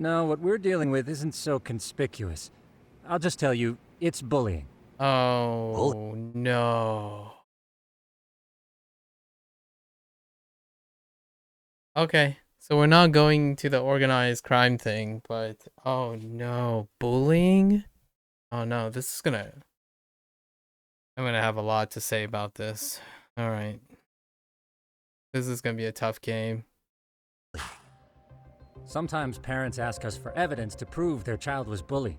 No, what we're dealing with isn't so conspicuous. I'll just tell you, it's bullying. Oh, no. Okay, so we're not going to the organized crime thing, but oh no, bullying? Oh no, I'm gonna have a lot to say about this. All right. This is gonna be a tough game. Sometimes parents ask us for evidence to prove their child was bullied.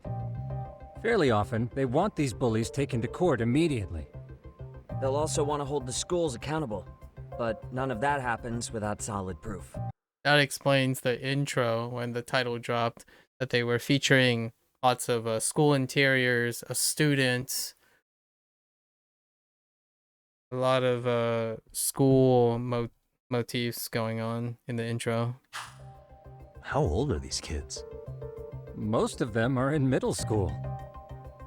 Fairly often, they want these bullies taken to court immediately. They'll also want to hold the schools accountable, but none of that happens without solid proof. That explains the intro when the title dropped, that they were featuring lots of school interiors, students, a lot of school motifs going on in the intro. How old are these kids? Most of them are in middle school.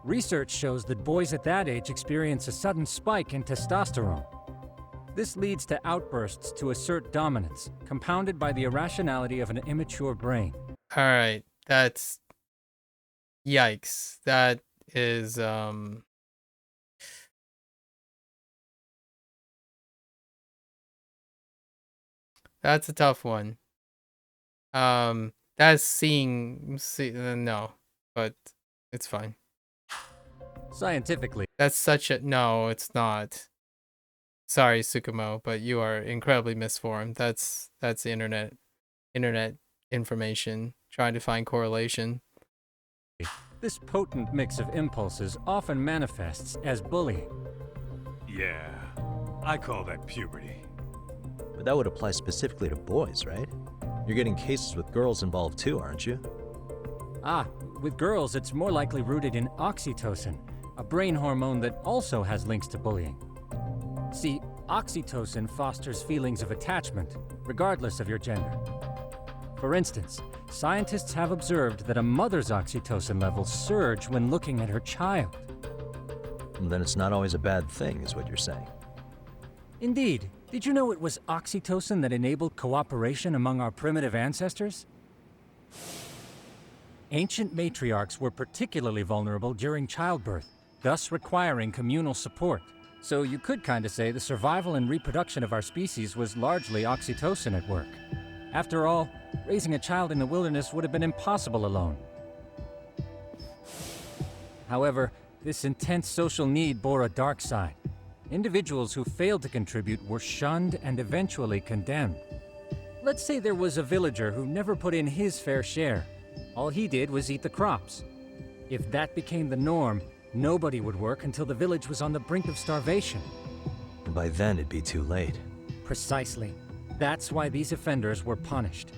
Research shows that boys at that age experience a sudden spike in testosterone. This leads to outbursts to assert dominance, compounded by the irrationality of an immature brain. All right, that's yikes. That is that's a tough one. That's no, but it's fine. Scientifically, That's such a no, it's not. Sorry, Sukumo, but you are incredibly misformed. That's the internet information trying to find correlation. this potent mix of impulses often manifests as bullying. Yeah, I call that puberty. But that would apply specifically to boys, right? You're getting cases with girls involved too, aren't you? Ah, with girls, it's more likely rooted in oxytocin, a brain hormone that also has links to bullying. See, oxytocin fosters feelings of attachment, regardless of your gender. For instance, scientists have observed that a mother's oxytocin levels surge when looking at her child. Then it's not always a bad thing, is what you're saying. Indeed. Did you know it was oxytocin that enabled cooperation among our primitive ancestors? Ancient matriarchs were particularly vulnerable during childbirth, thus requiring communal support. So you could kinda say the survival and reproduction of our species was largely oxytocin at work. After all, raising a child in the wilderness would have been impossible alone. However, this intense social need bore a dark side. Individuals who failed to contribute were shunned and eventually condemned. Let's say there was a villager who never put in his fair share. All he did was eat the crops. If that became the norm, nobody would work until the village was on the brink of starvation. And by then it'd be too late. Precisely. That's why these offenders were punished.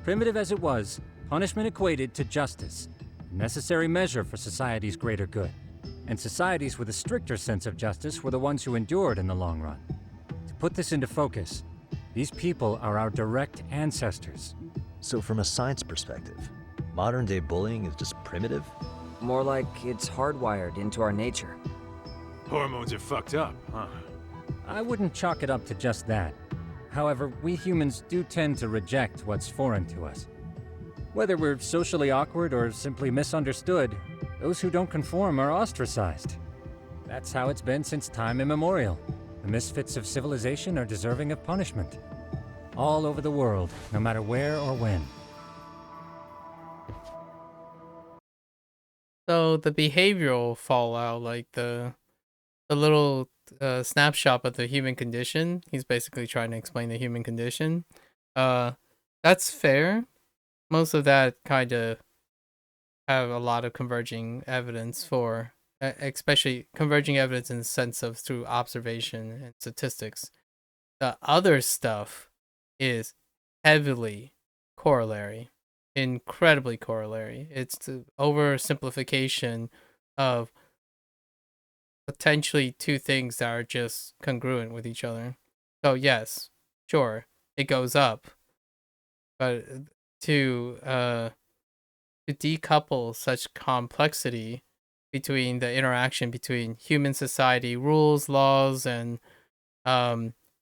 Primitive as it was, punishment equated to justice, a necessary measure for society's greater good. And societies with a stricter sense of justice were the ones who endured in the long run. To put this into focus, these people are our direct ancestors. So from a science perspective, modern-day bullying is just primitive? More like it's hardwired into our nature. Hormones are fucked up, huh? I wouldn't chalk it up to just that. However, we humans do tend to reject what's foreign to us. Whether we're socially awkward or simply misunderstood, those who don't conform are ostracized. That's how it's been since time immemorial. The misfits of civilization are deserving of punishment. All over the world, no matter where or when. So the behavioral fallout, like the little snapshot of the human condition, he's basically trying to explain the human condition. That's fair. Most of that kind of have a lot of converging evidence for, especially converging evidence in the sense of through observation and statistics. The other stuff is heavily corollary, incredibly corollary. It's the oversimplification of potentially two things that are just congruent with each other. So yes, sure, it goes up, but to decouple such complexity between the interaction between human society rules, laws, and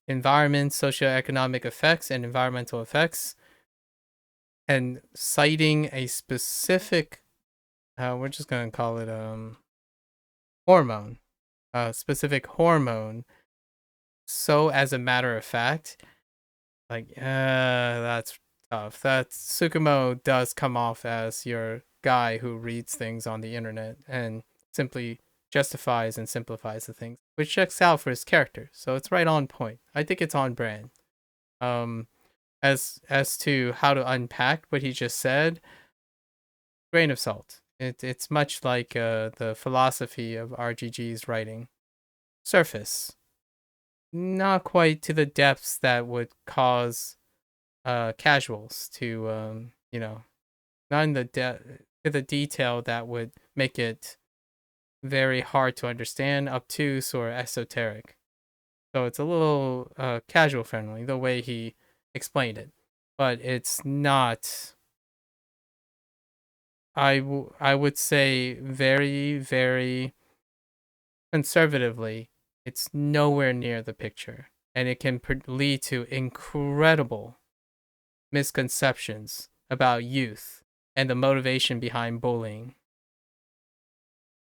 environment, socioeconomic effects, and environmental effects, and citing a specific, we're just gonna call it hormone, a specific hormone. So as a matter of fact, like, that's tough. That Tsukumo does come off as your guy who reads things on the internet and simply justifies and simplifies the things, which checks out for his character. So it's right on point. I think it's on brand. As to how to unpack what he just said, grain of salt. It's much like the philosophy of RGG's writing. Surface. Not quite to the depths that would cause casuals to not in the to the detail that would make it very hard to understand, obtuse, or esoteric. So it's a little casual friendly the way he explained it, but it's not. I would say very, very conservatively, it's nowhere near the picture, and it can lead to incredible misconceptions about youth and the motivation behind bullying.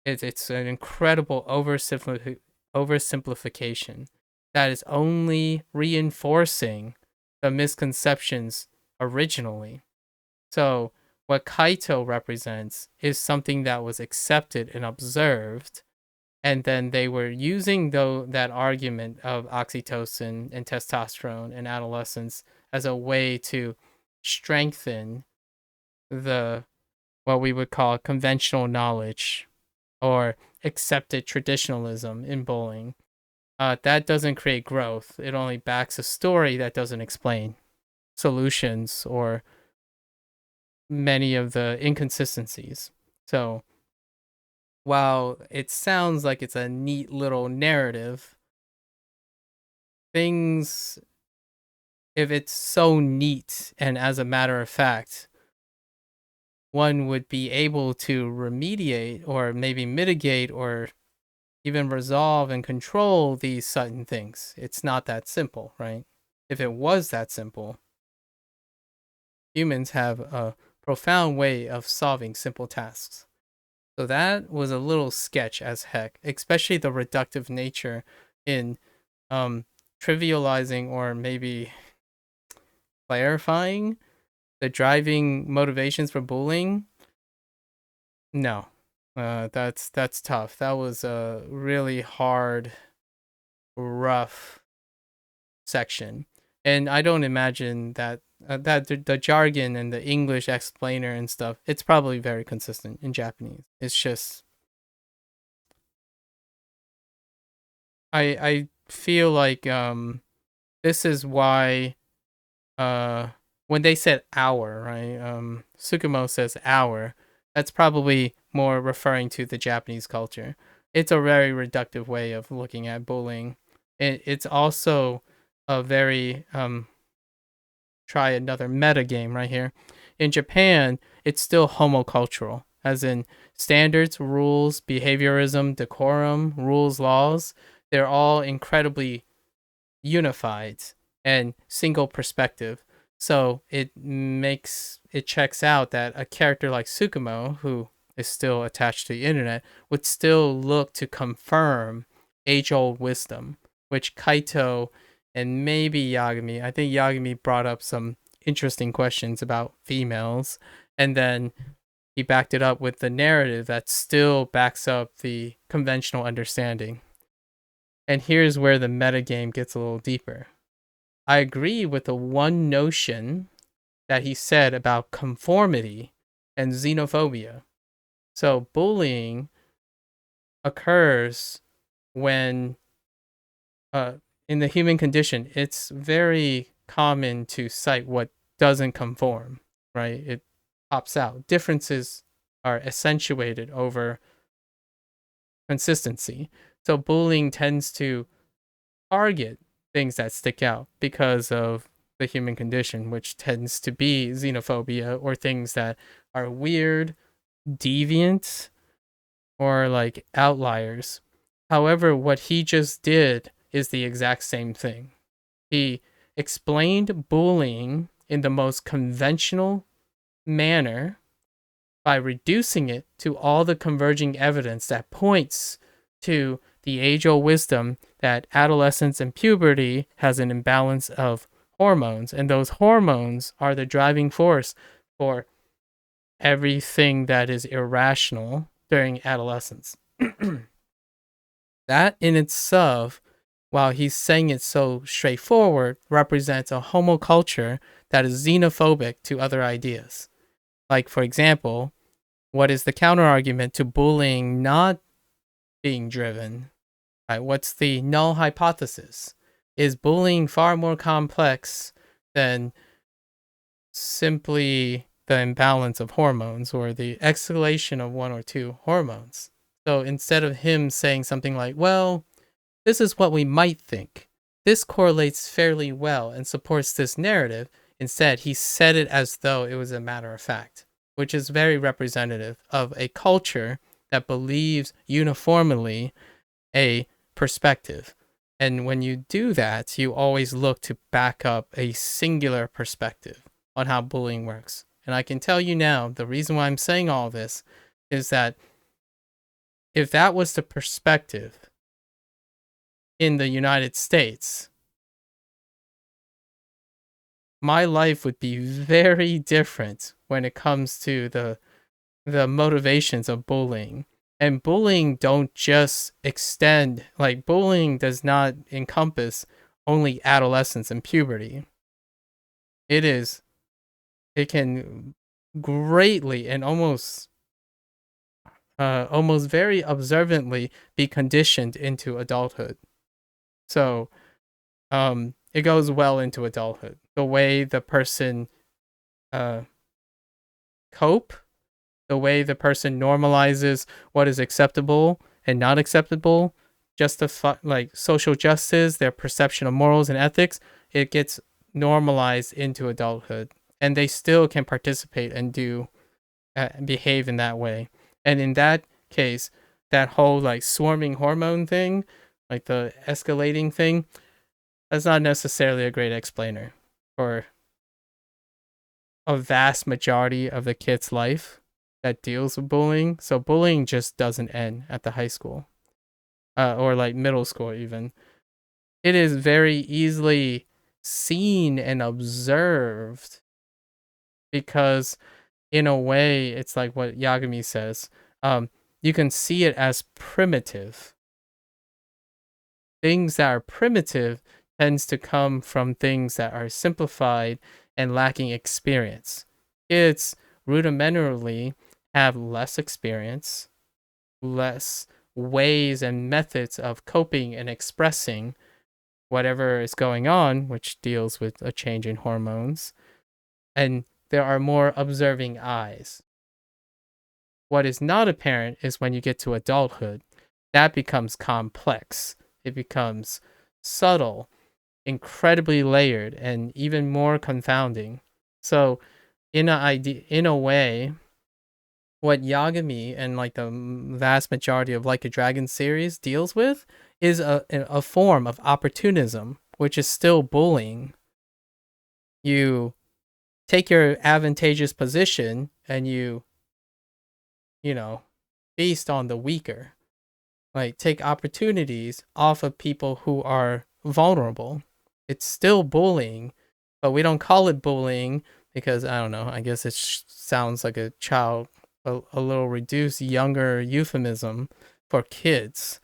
It's an incredible oversimplification that is only reinforcing the misconceptions originally. So what Kaito represents is something that was accepted and observed, and then they were using that argument of oxytocin and testosterone in adolescence as a way to strengthen the what we would call conventional knowledge or accepted traditionalism in bullying. That doesn't create growth. It only backs a story that doesn't explain solutions or many of the inconsistencies. So while it sounds like it's a neat little narrative, things, if it's so neat and as a matter of fact, one would be able to remediate or maybe mitigate or even resolve and control these certain things. It's not that simple, right? If it was that simple, humans have a profound way of solving simple tasks. So that was a little sketch as heck, especially the reductive nature in trivializing or maybe clarifying the driving motivations for bullying. No, that's tough. That was a really hard, rough section, and I don't imagine that the jargon and the English explainer and stuff. It's probably very consistent in Japanese. It's just I feel like this is why when they said hour, right? Tsukumo says hour. That's probably more referring to the Japanese culture. It's a very reductive way of looking at bullying. It's also a very try another meta game right here. In Japan, it's still homocultural, as in standards, rules, behaviorism, decorum, rules, laws. They're all incredibly unified and single perspective. So it checks out that a character like Tsukumo, who is still attached to the internet, would still look to confirm age-old wisdom, which Kaito and maybe Yagami, I think Yagami brought up some interesting questions about females, and then he backed it up with the narrative that still backs up the conventional understanding. And here's where the metagame gets a little deeper. I agree with the one notion that he said about conformity and xenophobia. So bullying occurs when, in the human condition, it's very common to cite what doesn't conform, right? It pops out. Differences are accentuated over consistency. So bullying tends to target things that stick out because of the human condition, which tends to be xenophobia or things that are weird, deviant, or like outliers. However, what he just did is the exact same thing. He explained bullying in the most conventional manner by reducing it to all the converging evidence that points to the age-old wisdom that adolescence and puberty has an imbalance of hormones, and those hormones are the driving force for everything that is irrational during adolescence. That in itself, while he's saying it so straightforward, represents a homoculture that is xenophobic to other ideas. Like, for example, what is the counterargument to bullying not being driven? Right? What's the null hypothesis? Is bullying far more complex than simply the imbalance of hormones or the escalation of one or two hormones? So instead of him saying something like, well, this is what we might think, this correlates fairly well and supports this narrative, instead he said it as though it was a matter of fact, which is very representative of a culture that believes uniformly a perspective. And when you do that, you always look to back up a singular perspective on how bullying works. And I can tell you now, the reason why I'm saying all this is that if that was the perspective in the United States, my life would be very different when it comes to the motivations of bullying. And bullying don't just extend, like, bullying does not encompass only adolescence and puberty. It can greatly and almost very observantly be conditioned into adulthood. So it goes well into adulthood. The way the person cope, the way the person normalizes what is acceptable and not acceptable, like social justice, their perception of morals and ethics, it gets normalized into adulthood, and they still can participate and do behave in that way. And in that case, that whole like swarming hormone thing, like the escalating thing, that's not necessarily a great explainer for a vast majority of the kid's life that deals with bullying. So bullying just doesn't end at the high school or like middle school even. It is very easily seen and observed because in a way, it's like what Yagami says. You can see it as primitive. Things that are primitive tends to come from things that are simplified and lacking experience. Kids rudimentarily have less experience, less ways and methods of coping and expressing whatever is going on, which deals with a change in hormones. And there are more observing eyes. What is not apparent is when you get to adulthood, that becomes complex. It becomes subtle, incredibly layered, and even more confounding. So, in a way, what Yagami and like the vast majority of Like a Dragon series deals with is a form of opportunism, which is still bullying. You take your advantageous position and you feast on the weaker. Like, take opportunities off of people who are vulnerable. It's still bullying, but we don't call it bullying because, I don't know, I guess it sounds like a little reduced, younger euphemism for kids.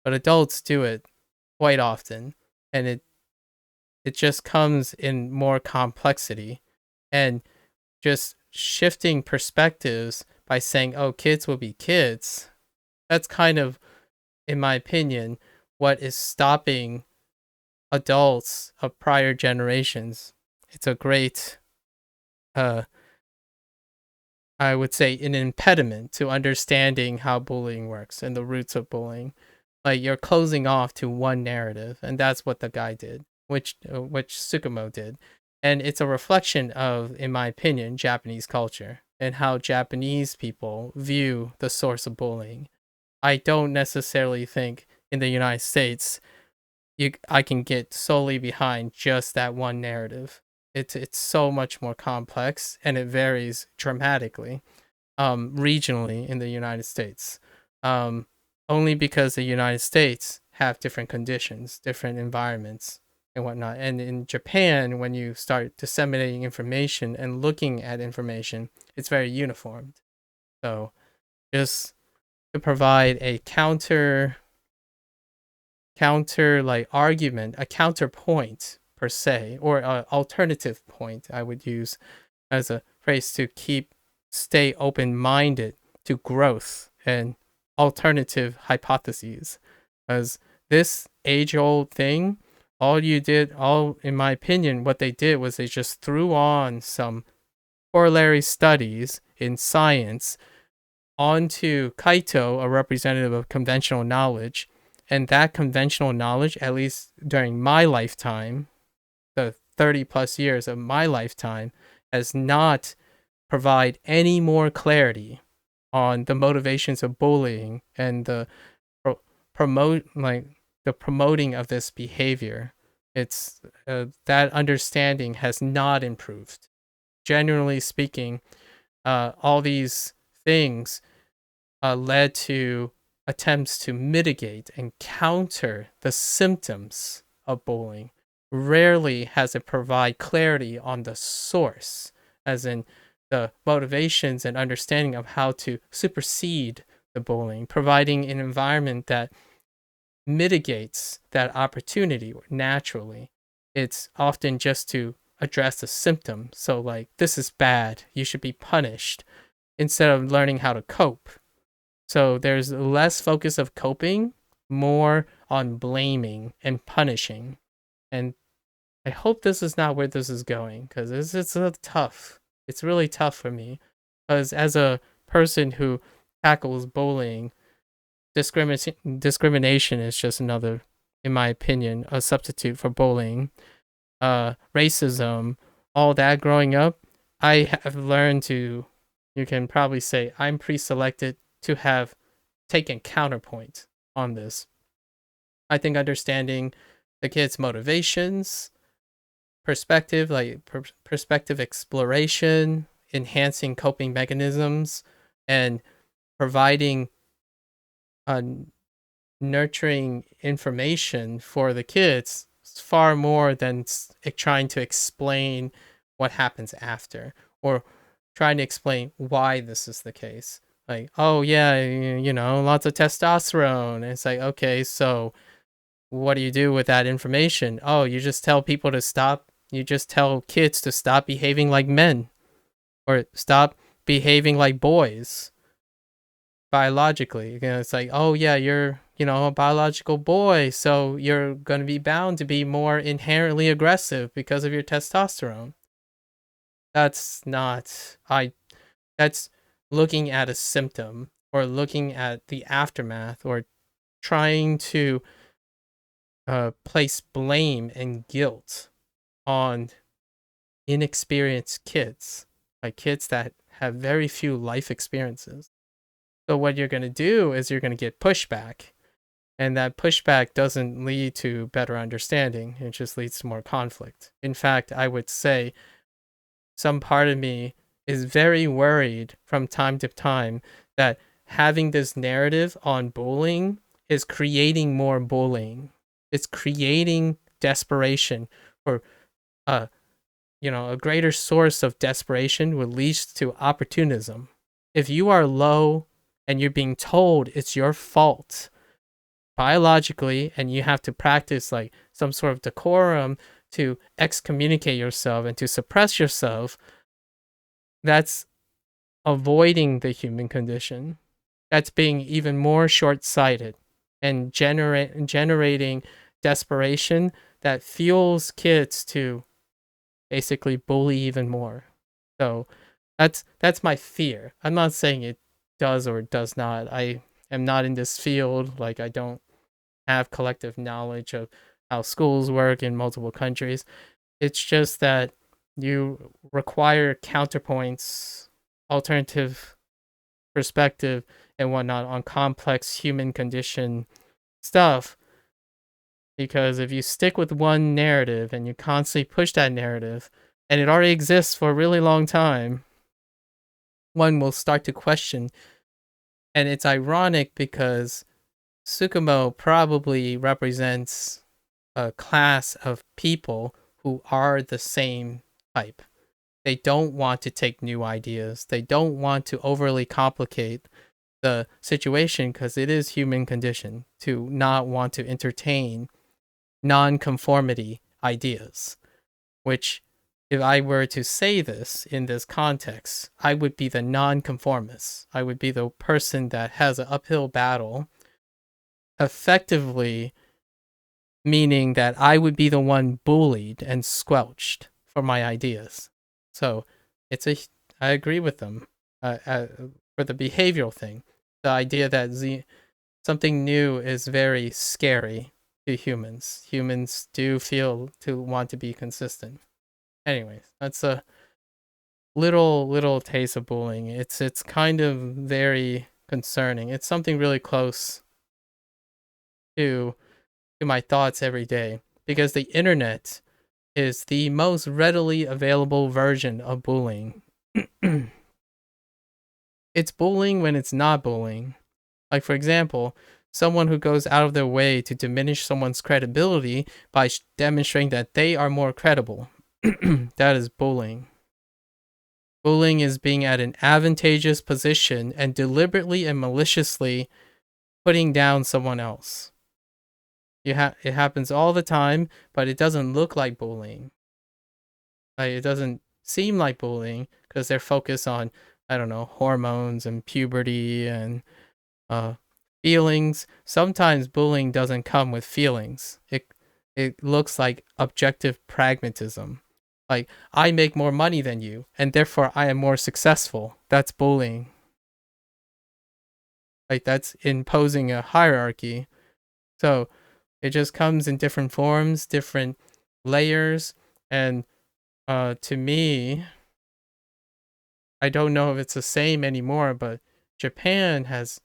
But adults do it quite often, and it just comes in more complexity. And just shifting perspectives by saying, oh, kids will be kids, that's kind of, in my opinion, what is stopping adults of prior generations. It's a great, I would say, an impediment to understanding how bullying works and the roots of bullying. Like, you're closing off to one narrative, and that's what the guy did, which Tsukumo did. And it's a reflection of, in my opinion, Japanese culture and how Japanese people view the source of bullying. I don't necessarily think in the United States I can get solely behind just that one narrative. It's so much more complex, and it varies dramatically regionally in the United States. Um, only because the United States have different conditions, different environments, and whatnot. And in Japan, when you start disseminating information and looking at information, it's very uniformed. So just to provide a counter like argument, a counterpoint per se, or an alternative point, I would use as a phrase to stay open-minded to growth and alternative hypotheses. As this age-old thing, all in my opinion, what they did was they just threw on some corollary studies in science onto Kaito, a representative of conventional knowledge, and that conventional knowledge, at least during my lifetime, the 30 plus years of my lifetime, has not provide any more clarity on the motivations of bullying and the promoting of this behavior. It's that understanding has not improved. Generally speaking, all these things led to attempts to mitigate and counter the symptoms of bullying. Rarely has it provide clarity on the source, as in the motivations and understanding of how to supersede the bullying, providing an environment that mitigates that opportunity naturally. It's often just to address a symptom. So, like, this is bad, you should be punished, instead of learning how to cope. So, there's less focus of coping, more on blaming and punishing. And I hope this is not where this is going, because it's tough. It's really tough for me, because as a person who tackles bullying, discrimination is just another, in my opinion, a substitute for bullying. Racism, all that growing up, I have learned to, you can probably say, I'm pre-selected to have taken counterpoint on this. I think understanding the kids' motivations, perspective, like perspective exploration, enhancing coping mechanisms, and providing nurturing information for the kids is far more than trying to explain what happens after, or trying to explain why this is the case. Like, oh yeah, lots of testosterone. And it's like, okay, so what do you do with that information? Oh, you just tell people to stop. You just tell kids to stop behaving like men, or stop behaving like boys biologically. It's like, oh yeah, you're a biological boy, so you're going to be bound to be more inherently aggressive because of your testosterone. That's not that's looking at a symptom, or looking at the aftermath, or trying to place blame and guilt on inexperienced kids, like kids that have very few life experiences. So what you're going to do is you're going to get pushback, and that pushback doesn't lead to better understanding. It just leads to more conflict. In fact, I would say some part of me is very worried from time to time that having this narrative on bullying is creating more bullying. It's creating desperation, or a greater source of desperation would lead to opportunism. If you are low and you're being told it's your fault biologically, and you have to practice like some sort of decorum to excommunicate yourself and to suppress yourself, that's avoiding the human condition. That's being even more short-sighted and generating desperation that fuels kids to basically bully even more. So that's my fear. I'm not saying it does or does not. I am not in this field. Like, I don't have collective knowledge of how schools work in multiple countries. It's just that you require counterpoints, alternative perspective, and whatnot on complex human condition stuff. Because if you stick with one narrative and you constantly push that narrative, and it already exists for a really long time, one will start to question. And it's ironic because Tsukumo probably represents a class of people who are the same type. They don't want to take new ideas. They don't want to overly complicate the situation because it is human condition to not want to entertain non-conformity ideas, which if I were to say this in this context, I would be the non-conformist. I would be the person that has an uphill battle, effectively meaning that I would be the one bullied and squelched for my ideas. So I agree with them for the behavioral thing. The idea that something new is very scary to humans. Humans do feel to want to be consistent. Anyways, that's a little taste of bullying. It's kind of very concerning. It's something really close to my thoughts every day because the internet is the most readily available version of bullying. It's bullying when it's not bullying. Like, for example, someone who goes out of their way to diminish someone's credibility by demonstrating that they are more credible. That is bullying. Bullying is being at an advantageous position and deliberately and maliciously putting down someone else. It happens all the time, but it doesn't look like bullying. Like, it doesn't seem like bullying because they're focused on, I don't know, hormones and puberty and feelings. Sometimes bullying doesn't come with feelings. It looks like objective pragmatism. Like, I make more money than you, and therefore I am more successful. That's bullying. Like, that's imposing a hierarchy. So it just comes in different forms, different layers, and to me, I don't know if it's the same anymore, but Japan has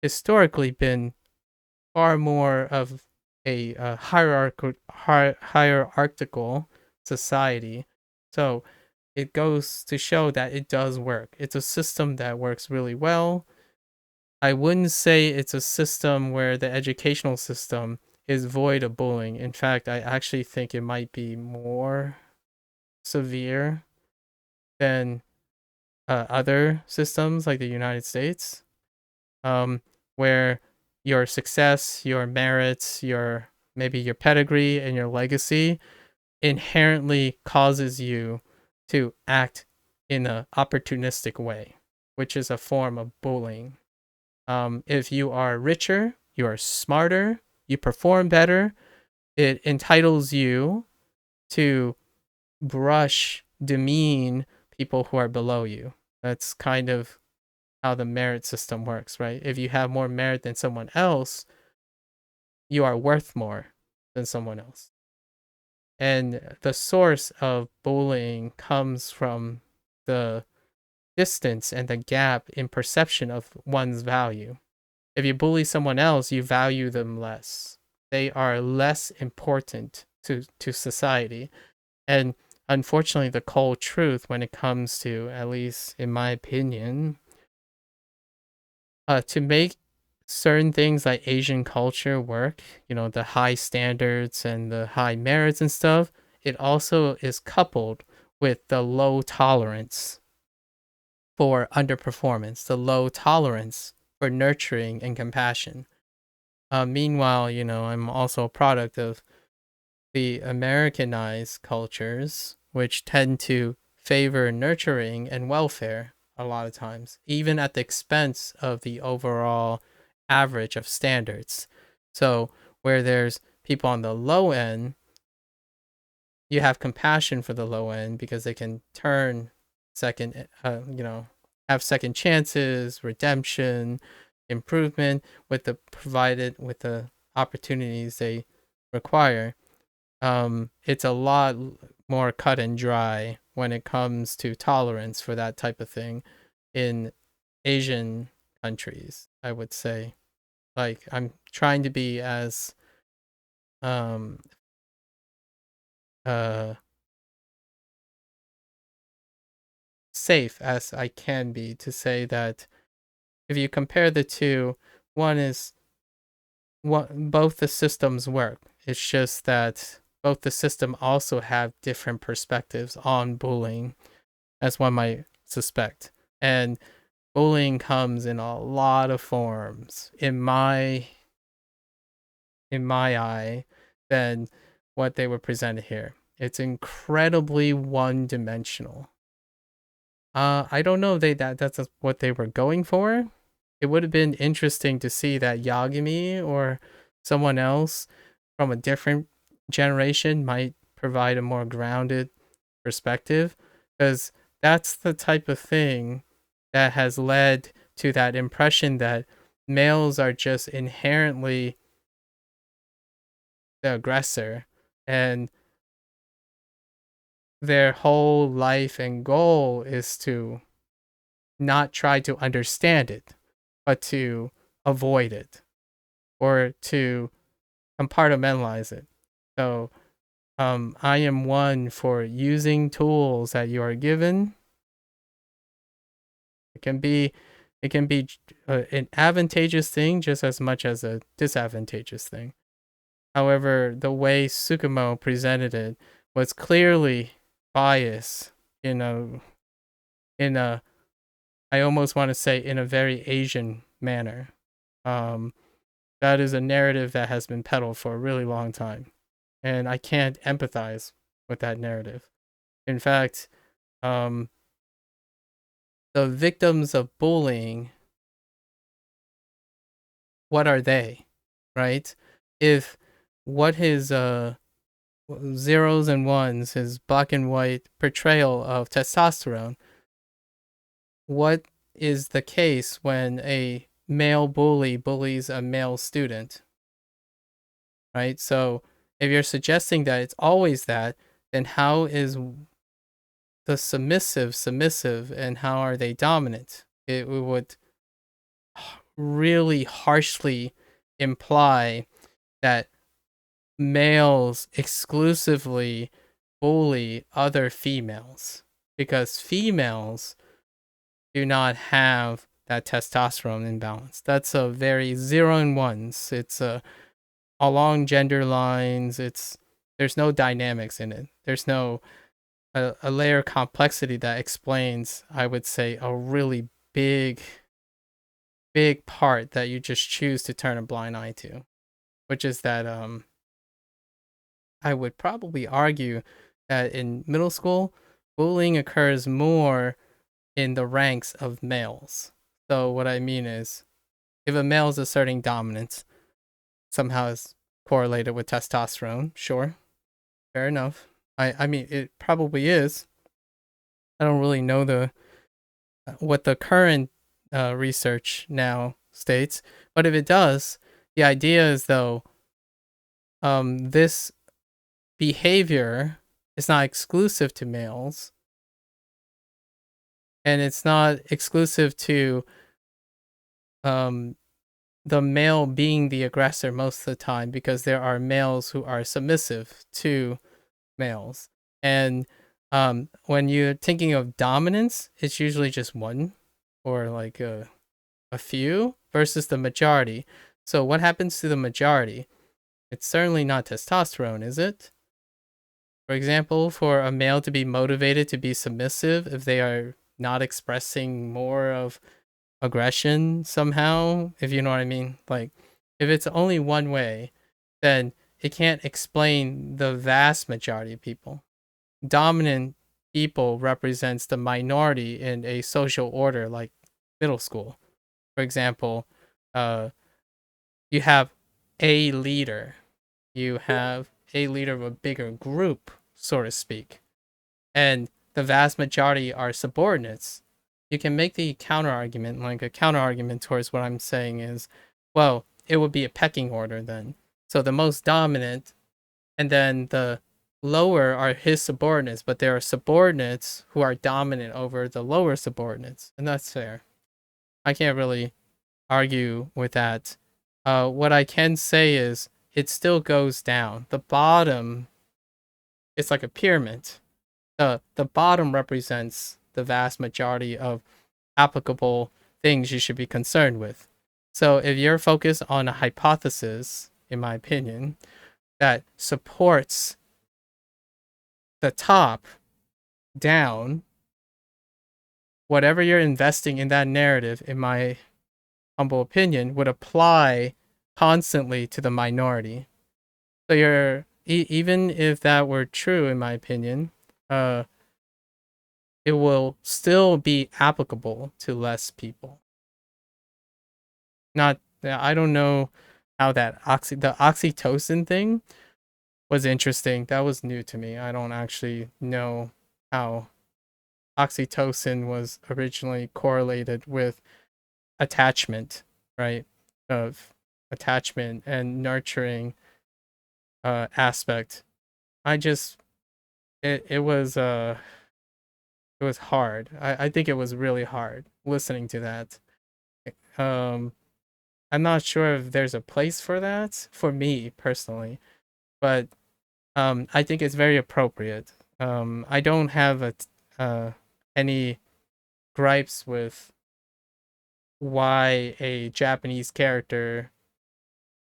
historically been far more of a hierarchical society. So it goes to show that it does work. It's a system that works really well. I wouldn't say it's a system where the educational system is void of bullying. In fact, I actually think it might be more severe than other systems like the United States, where your success, your merits, maybe your pedigree and your legacy inherently causes you to act in an opportunistic way, which is a form of bullying. If you are richer, you are smarter, you perform better, it entitles you to demean people who are below you. That's kind of how the merit system works, right? If you have more merit than someone else, you are worth more than someone else. And the source of bullying comes from the distance and the gap in perception of one's value. If you bully someone else, you value them less. They are less important to society. And unfortunately, the cold truth when it comes to, at least in my opinion, to make certain things like Asian culture work, the high standards and the high merits and stuff, it also is coupled with the low tolerance for underperformance, the low tolerance for nurturing and compassion. Meanwhile, I'm also a product of the Americanized cultures, which tend to favor nurturing and welfare a lot of times, even at the expense of the overall average of standards. So, where there's people on the low end, you have compassion for the low end because they can turn have second chances, redemption, improvement with the opportunities they require. It's a lot more cut and dry when it comes to tolerance for that type of thing in Asian countries, I would say. Like, I'm trying to be as um safe as I can be to say that if you compare the two, one is both the systems work. It's just that both the system also have different perspectives on bullying, as one might suspect. And bullying comes in a lot of forms in my eye than what they were presented here. It's incredibly one-dimensional. I don't know if that's what they were going for. It would have been interesting to see that Yagami or someone else from a different generation might provide a more grounded perspective, because that's the type of thing that has led to that impression that males are just inherently the aggressor, and their whole life and goal is to not try to understand it, but to avoid it or to compartmentalize it. So I am one for using tools that you are given. It can be an advantageous thing just as much as a disadvantageous thing. However, the way Tsukumo presented it was clearly biased in a I almost want to say in a very Asian manner. That is a narrative that has been peddled for a really long time, and I can't empathize with that narrative. In fact, the victims of bullying, what are they, right? If what his zeros and ones, his black and white portrayal of testosterone, what is the case when a male bully bullies a male student, right? So if you're suggesting that it's always that, then how is the submissive and how are they dominant? It would really harshly imply that males exclusively bully other females because females do not have that testosterone imbalance. That's a very zero and ones. It's along gender lines. There's no dynamics in it. There's no a layer of complexity that explains, I would say, a really big part that you just choose to turn a blind eye to, which is that I would probably argue that in middle school, bullying occurs more in the ranks of males. So what I mean is, if a male is asserting dominance, somehow is correlated with testosterone, sure, fair enough. I mean, it probably is. I don't really know what the current research now states, but if it does, the idea is though, this behavior is not exclusive to males, and it's not exclusive to the male being the aggressor most of the time, because there are males who are submissive to males. And when you're thinking of dominance, it's usually just one or like a few versus the majority. So what happens to the majority? It's certainly not testosterone, is it? For example, for a male to be motivated to be submissive, if they are not expressing more of aggression somehow, if you know what I mean, like if it's only one way, then it can't explain the vast majority of people. Dominant people represents the minority in a social order like middle school. For example, you have a leader. You have a leader of a bigger group, so to speak. And the vast majority are subordinates. You can make the counter argument, like a counter argument towards what I'm saying is, well, it would be a pecking order then. So the most dominant, and then the lower are his subordinates, but there are subordinates who are dominant over the lower subordinates, and that's fair. I can't really argue with that. What I can say is it still goes down. The bottom, it's like a pyramid. The bottom represents the vast majority of applicable things you should be concerned with. So if you're focused on a hypothesis, in my opinion, that supports the top down, whatever you're investing in that narrative, in my humble opinion, would apply constantly to the minority. So you're even if that were true, in my opinion, it will still be applicable to less people. Not, I don't know how that the oxytocin thing was interesting. That was new to me. I don't actually know how oxytocin was originally correlated with attachment, right? Of attachment and nurturing aspect. I just it was hard. I think it was really hard listening to that. I'm not sure if there's a place for that for me personally, but I think it's very appropriate. I don't have any gripes with why a Japanese character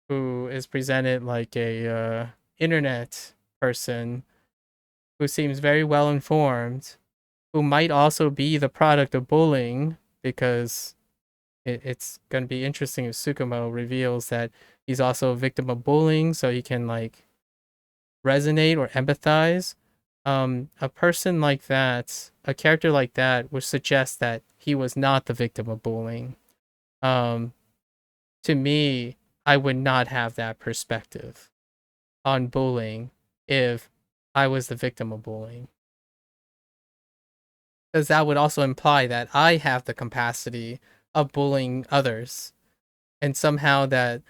who is presented like a internet person who seems very well informed, who might also be the product of bullying, because it's going to be interesting if Tsukumo reveals that he's also a victim of bullying, so he can like resonate or empathize. A person like that, a character like that, would suggest that he was not the victim of bullying. To me, I would not have that perspective on bullying if I was the victim of bullying. Because that would also imply that I have the capacity of bullying others. And somehow that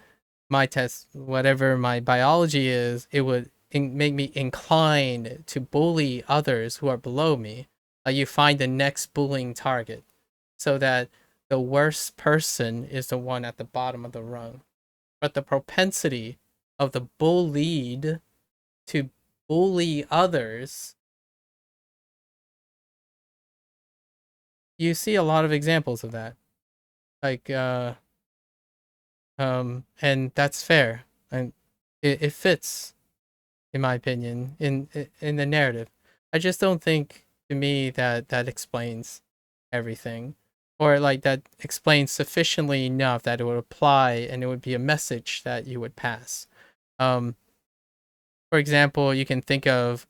my test, whatever my biology is, it would make me inclined to bully others who are below me. You find the next bullying target so that the worst person is the one at the bottom of the rung. But the propensity of the bullied to bully others, you see a lot of examples of that. Like, and that's fair. And it fits, in my opinion, in the narrative. I just don't think, to me, that explains everything, or like that explains sufficiently enough that it would apply and it would be a message that you would pass. For example, you can think of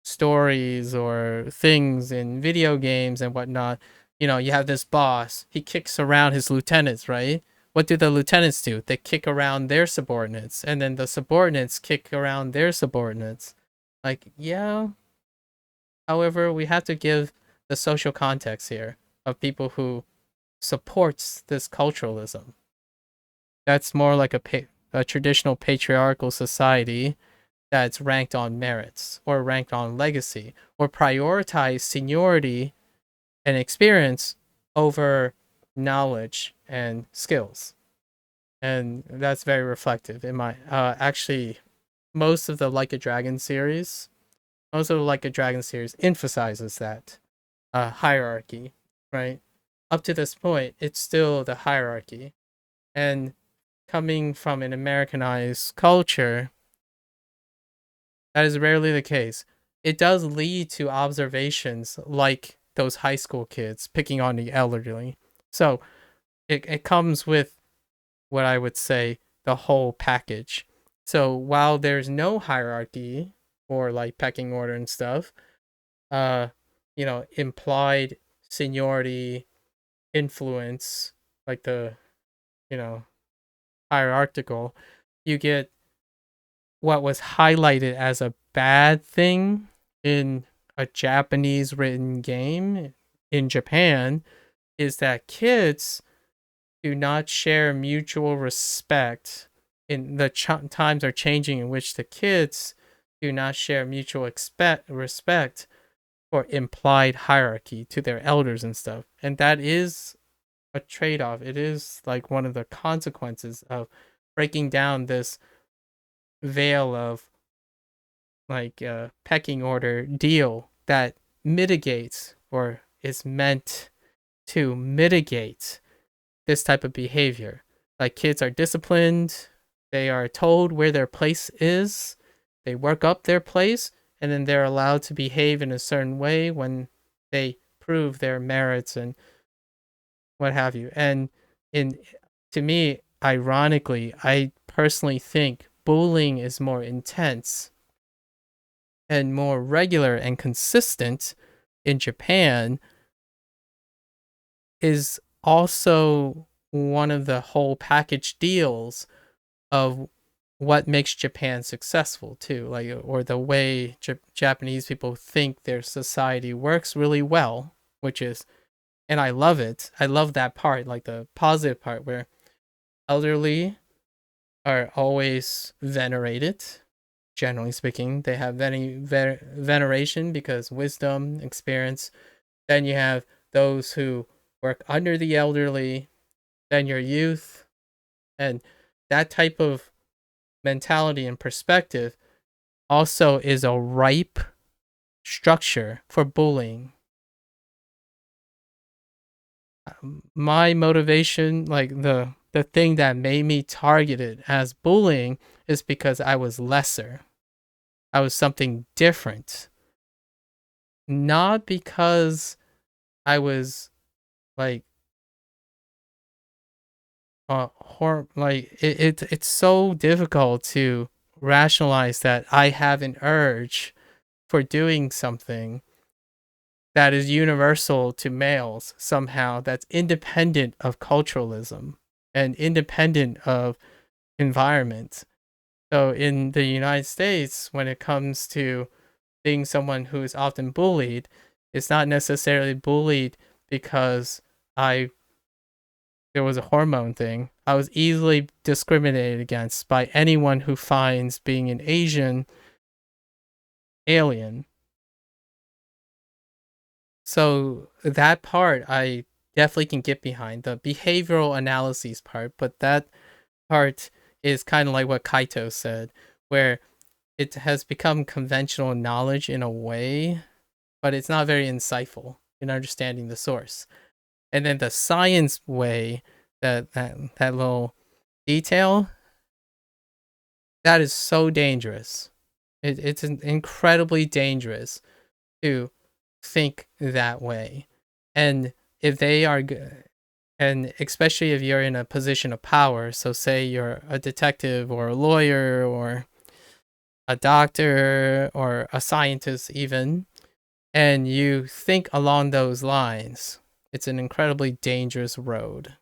stories or things in video games and whatnot. You know, you have this boss, he kicks around his lieutenants, right? What do the lieutenants do? They kick around their subordinates, and then the subordinates kick around their subordinates. Like, yeah. However, we have to give the social context here of people who supports this culturalism. That's more like a traditional patriarchal society that's ranked on merits or ranked on legacy or prioritize seniority and experience over knowledge and skills. And that's very reflective in my actually most of the Like a Dragon series emphasizes that hierarchy, right? Up to this point, it's still the hierarchy. And coming from an Americanized culture, that is rarely the case. It does lead to observations like those high school kids picking on the elderly. So it comes with what I would say the whole package. So while there's no hierarchy or like pecking order and stuff, implied seniority, influence, like the, hierarchical, you get what was highlighted as a bad thing in a Japanese written game in Japan is that kids do not share mutual respect. In the times are changing in which the kids do not share mutual respect or implied hierarchy to their elders and stuff. And that is a trade-off. It is like one of the consequences of breaking down this veil of like pecking order deal that mitigates or is meant to mitigate this type of behavior. Like, kids are disciplined, they are told where their place is, they work up their place, and then they're allowed to behave in a certain way when they prove their merits and what have you. And in to me, ironically, I personally think bullying is more intense and more regular and consistent in Japan, is also one of the whole package deals of what makes Japan successful too, like, or the way Japanese people think their society works really well, which is, and I love it. I love that part, like the positive part where elderly are always venerated. Generally speaking, they have veneration because wisdom, experience. Then you have those who work under the elderly, then your youth, and that type of mentality and perspective also is a ripe structure for bullying. My motivation, like the thing that made me targeted as bullying, is because I was lesser. I was something different. Not because I was like it's so difficult to rationalize that I have an urge for doing something that is universal to males somehow, that's independent of culturalism and independent of environment. So in the United States, when it comes to being someone who is often bullied, it's not necessarily bullied because there was a hormone thing. I was easily discriminated against by anyone who finds being an Asian alien. So that part I definitely can get behind, the behavioral analyses part, but that part is kind of like what Kaito said, where it has become conventional knowledge in a way, but it's not very insightful in understanding the source. And then the science way, that little detail, that is so dangerous. It's incredibly dangerous to think that way. And if they are and especially if you're in a position of power, so say you're a detective or a lawyer or a doctor or a scientist even, and you think along those lines, it's an incredibly dangerous road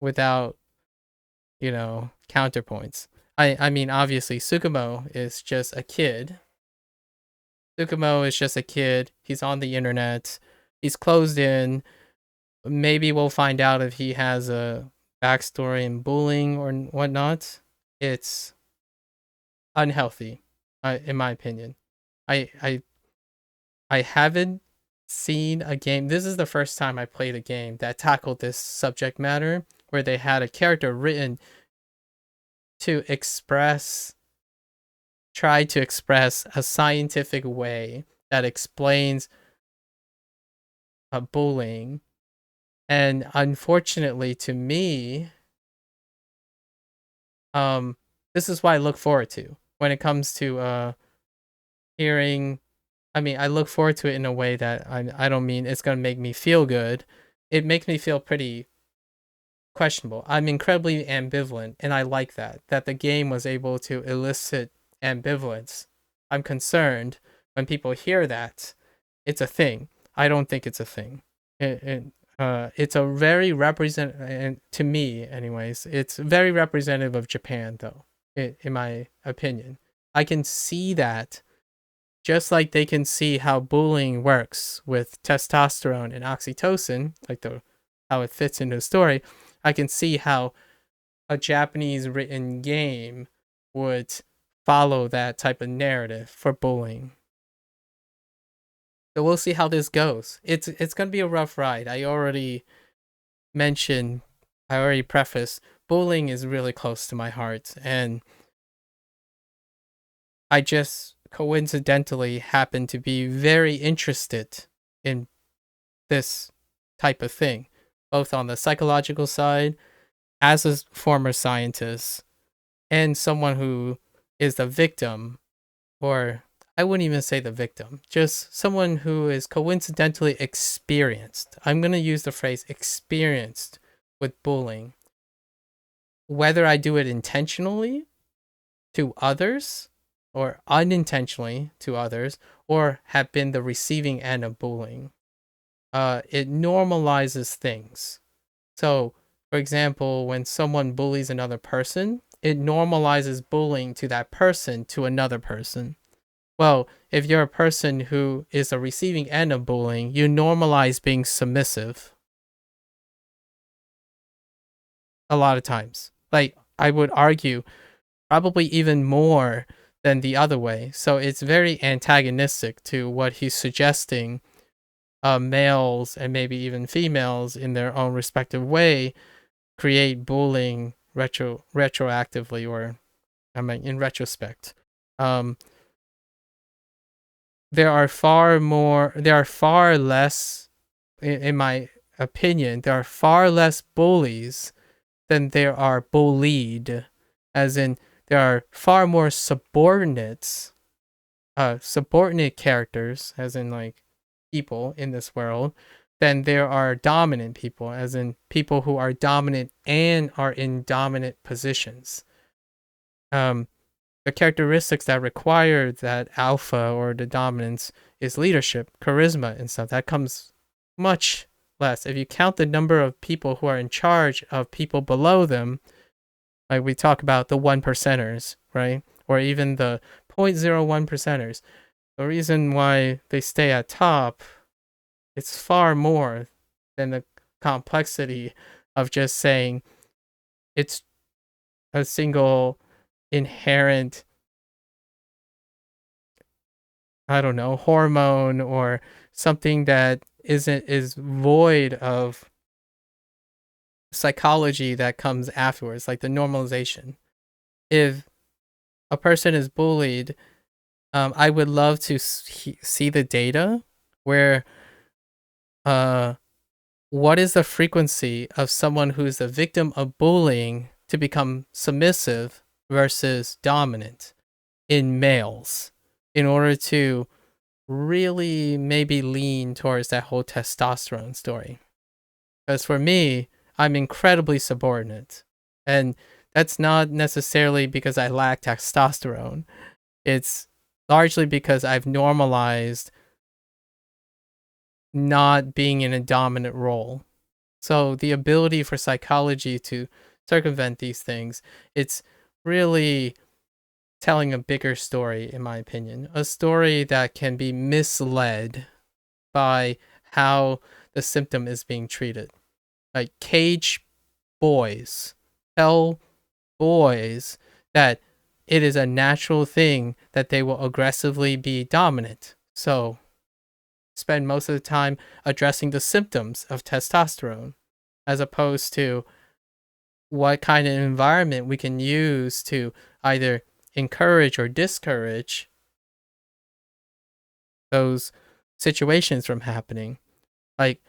without, counterpoints. I mean, obviously, Tsukumo is just a kid. Tsukumo is just a kid. He's on the internet. He's closed in. Maybe we'll find out if he has a backstory in bullying or whatnot. It's unhealthy, in my opinion. I haven't seen a game. This is the first time I played a game that tackled this subject matter, where they had a character written to try to express a scientific way that explains bullying. And unfortunately to me, this is what I look forward to when it comes to hearing. I mean, I look forward to it in a way that I don't mean it's going to make me feel good. It makes me feel pretty questionable. I'm incredibly ambivalent, and I like that the game was able to elicit ambivalence. I'm concerned when people hear that it's a thing. I don't think it's a thing. It's a very to me anyways, it's very representative of Japan though, in my opinion. I can see that, just like they can see how bullying works with testosterone and oxytocin, like how it fits into the story. I can see how a Japanese written game would follow that type of narrative for bullying. So we'll see how this goes. It's gonna be a rough ride. I already prefaced, bullying is really close to my heart, and I just coincidentally happen to be very interested in this type of thing, both on the psychological side, as a former scientist, and someone who is the victim, or I wouldn't even say the victim, just someone who is coincidentally experienced. I'm going to use the phrase experienced with bullying. Whether I do it intentionally to others or unintentionally to others, or have been the receiving end of bullying, it normalizes things. So, for example, when someone bullies another person, it normalizes bullying to that person to another person. Well, if you're a person who is the receiving end of bullying, you normalize being submissive a lot of times. Like, I would argue probably even more than the other way. So it's very antagonistic to what he's suggesting males and maybe even females in their own respective way create bullying retroactively, or I mean in retrospect. There are far less, in my opinion, there are far less bullies than there are bullied, as in there are far more subordinate characters, as in like people in this world, than there are dominant people, as in people who are dominant and are in dominant positions. The characteristics that require that alpha or the dominance is leadership, charisma, and stuff. That comes much less. If you count the number of people who are in charge of people below them, like we talk about the 1%ers, right? Or even the 0.01 percenters. The reason why they stay at top, it's far more than the complexity of just saying it's a single inherent, I don't know, hormone or something that is void of psychology that comes afterwards, like the normalization. If a person is bullied, I would love to see the data where what is the frequency of someone who's the victim of bullying to become submissive versus dominant in males, in order to really maybe lean towards that whole testosterone story. Because for me, I'm incredibly subordinate. And that's not necessarily because I lack testosterone. It's largely because I've normalized not being in a dominant role. So the ability for psychology to circumvent these things, it's really telling a bigger story, in my opinion. A story that can be misled by how the symptom is being treated. Like cage boys, tell boys that it is a natural thing that they will aggressively be dominant. So spend most of the time addressing the symptoms of testosterone, as opposed to what kind of environment we can use to either encourage or discourage those situations from happening. Like,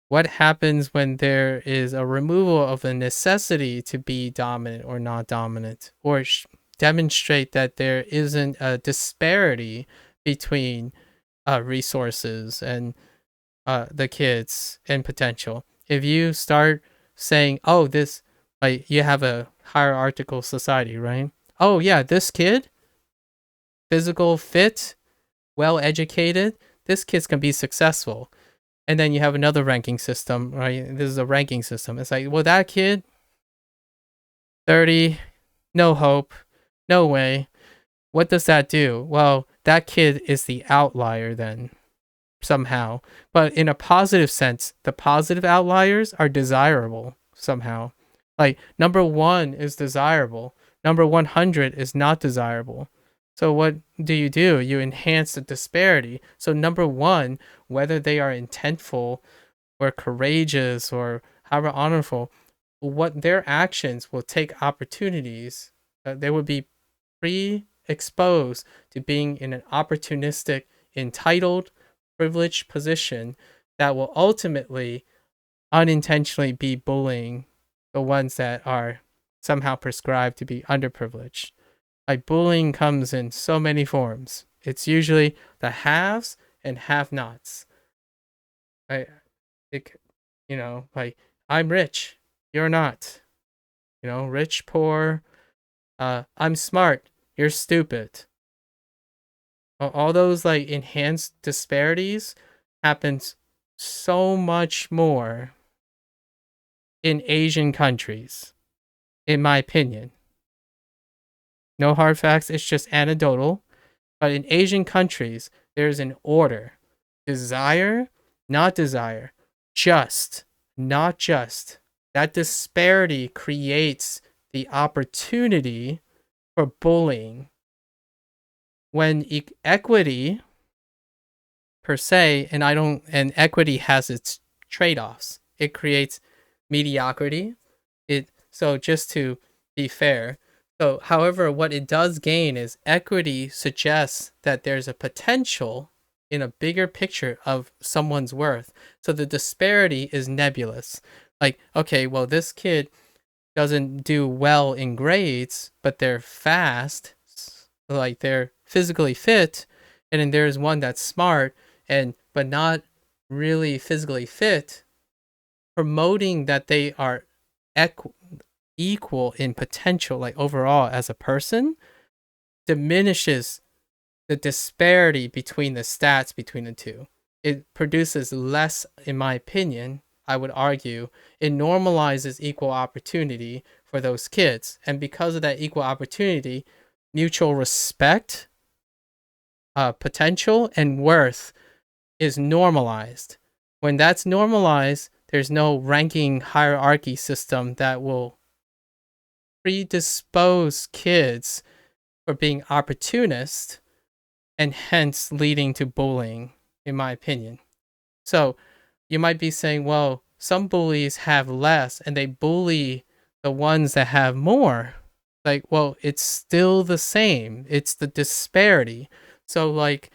what happens when there is a removal of the necessity to be dominant or not dominant, or demonstrate that there isn't a disparity between resources and the kids and potential. If you start saying, oh, this, like, you have a hierarchical society, right? Oh yeah, this kid, physical fit, well educated, this kid's gonna be successful. And then you have another ranking system, right? This is a ranking system. It's like, well, that kid, 30, no hope, no way. What does that do? Well, that kid is the outlier then, somehow. But in a positive sense, the positive outliers are desirable somehow. Like, number 1 is desirable. Number 100 is not desirable. So what do? You enhance the disparity. So number 1, whether they are intentful or courageous or however honorable, what their actions will take opportunities. They would be pre-exposed to being in an opportunistic, entitled, privileged position that will ultimately unintentionally be bullying the ones that are somehow prescribed to be underprivileged. Like bullying comes in so many forms. It's usually the haves and have-nots. I, it, like I'm rich, you're not. Rich, poor. I'm smart, you're stupid. All those like enhanced disparities happens so much more in Asian countries, in my opinion. No hard facts, it's just anecdotal. But in Asian countries, there's an order. Desire, not desire. Just, not just. That disparity creates the opportunity for bullying. When equity per se, and equity has its trade-offs. It creates mediocrity. So just to be fair, so however, what it does gain is equity suggests that there's a potential in a bigger picture of someone's worth. So the disparity is nebulous. Like, okay, well, this kid doesn't do well in grades, but they're fast, like they're physically fit, and then there's one that's smart but not really physically fit. Promoting that they are equal in potential, like overall as a person, diminishes the disparity between the stats between the two. It produces less, in my opinion, I would argue. It normalizes equal opportunity for those kids. And because of that equal opportunity, mutual respect, potential, and worth is normalized. When that's normalized, there's no ranking hierarchy system that will predispose kids for being opportunist and hence leading to bullying, in my opinion. So you might be saying, well, some bullies have less and they bully the ones that have more. Like, well, it's still the same. It's the disparity. So like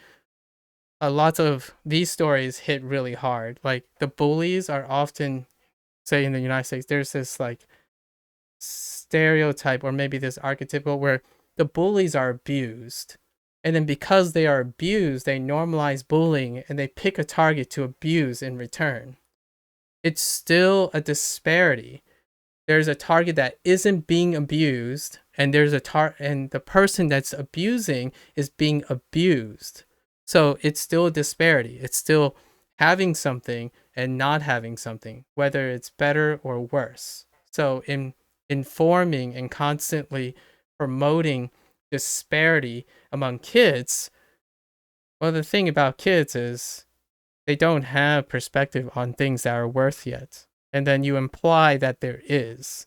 lots of these stories hit really hard. Like the bullies are often, say in the United States, there's this like stereotype or maybe this archetypical where the bullies are abused. And then because they are abused, they normalize bullying and they pick a target to abuse in return. It's still a disparity. There's a target that isn't being abused, and and the person that's abusing is being abused. So it's still a disparity. It's still having something and not having something, whether it's better or worse. So in informing and constantly promoting disparity among kids, well, the thing about kids is they don't have perspective on things that are worth yet. And then you imply that there is.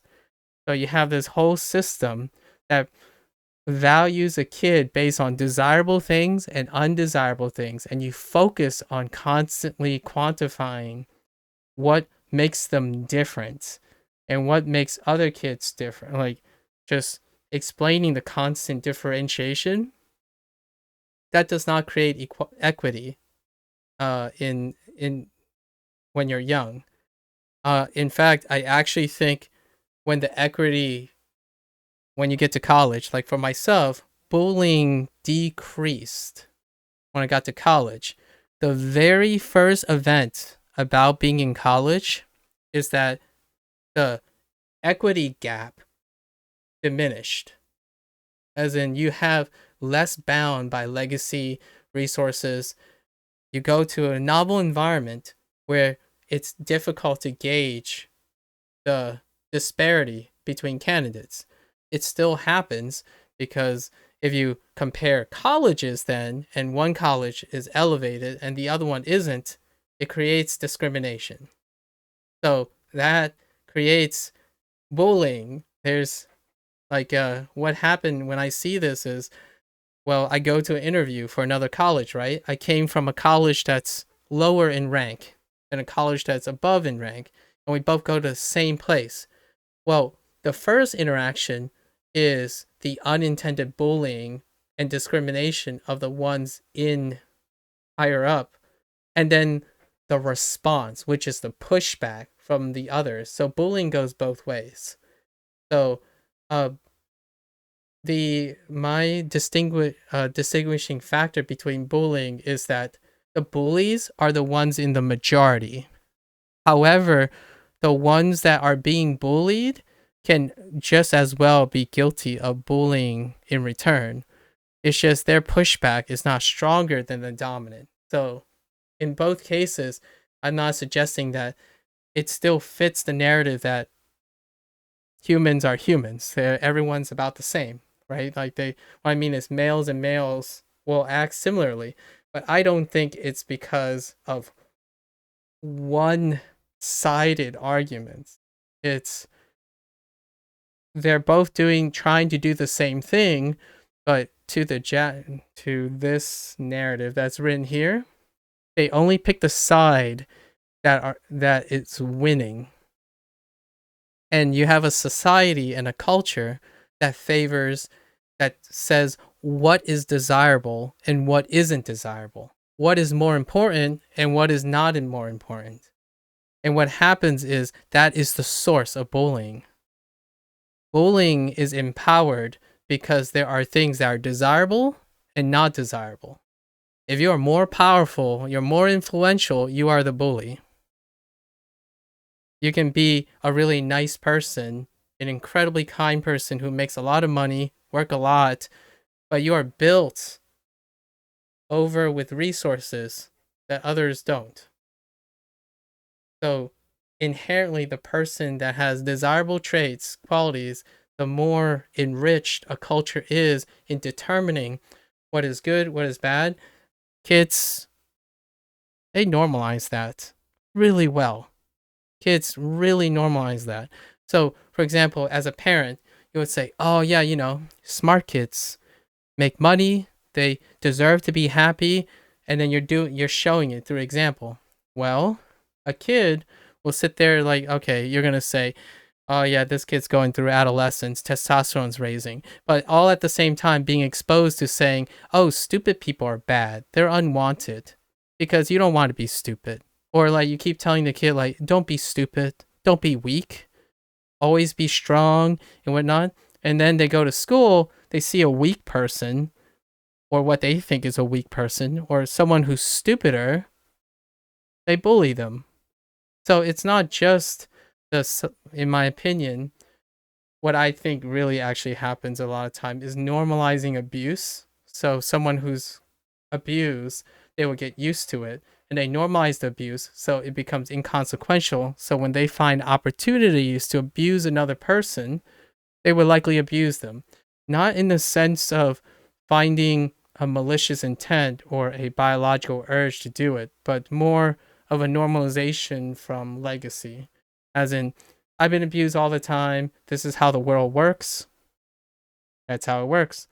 So you have this whole system that values a kid based on desirable things and undesirable things, and you focus on constantly quantifying what makes them different and what makes other kids different. Like just explaining the constant differentiation, that does not create equity in when you're young. In fact, I actually think when you get to college, like for myself, bullying decreased when I got to college. The very first event about being in college is that the equity gap diminished. As in, you have less bound by legacy resources. You go to a novel environment where it's difficult to gauge the disparity between candidates. It still happens because if you compare colleges then, and one college is elevated and the other one isn't, it creates discrimination. So that creates bullying. There's like what happened when I see this is, well, I go to an interview for another college, right? I came from a college that's lower in rank than a college that's above in rank, and we both go to the same place. Well, the first interaction is the unintended bullying and discrimination of the ones in higher up. And then the response, which is the pushback from the others. So bullying goes both ways. So uh my distinguishing factor between bullying is that the bullies are the ones in the majority. However, the ones that are being bullied can just as well be guilty of bullying in return. It's just their pushback is not stronger than the dominant. So in both cases, I'm not suggesting that it still fits the narrative that humans are humans. Everyone's about the same, right? Like what I mean is males and males will act similarly, but I don't think it's because of one-sided arguments. It's they're both trying to do the same thing, but to this narrative that's written here, they only pick the side that it's winning. And you have a society and a culture that says what is desirable and what isn't desirable, what is more important and what is not more important. And what happens is that is the source of bullying. Bullying is empowered because there are things that are desirable and not desirable. If you are more powerful, you're more influential, you are the bully. You can be a really nice person, an incredibly kind person who makes a lot of money, work a lot, but you are built over with resources that others don't. So inherently, the person that has desirable traits, qualities, the more enriched a culture is in determining what is good, what is bad. Kids, they normalize that really well. Kids really normalize that. So, for example, as a parent, you would say, oh yeah, smart kids make money, they deserve to be happy, and then you're showing it through example. Well, a kid will sit there like, okay, you're going to say, oh yeah, this kid's going through adolescence, testosterone's raising, but all at the same time being exposed to saying, oh, stupid people are bad, they're unwanted, because you don't want to be stupid. Or like you keep telling the kid, like, don't be stupid, don't be weak, always be strong and whatnot. And then they go to school, they see a weak person, or what they think is a weak person, or someone who's stupider, they bully them. So it's not just in my opinion, what I think really actually happens a lot of time is normalizing abuse. So someone who's abused, they will get used to it, and they normalize the abuse, so it becomes inconsequential. So when they find opportunities to abuse another person, they would likely abuse them. Not in the sense of finding a malicious intent or a biological urge to do it, but more of a normalization from legacy. As in, I've been abused all the time, this is how the world works, that's how it works.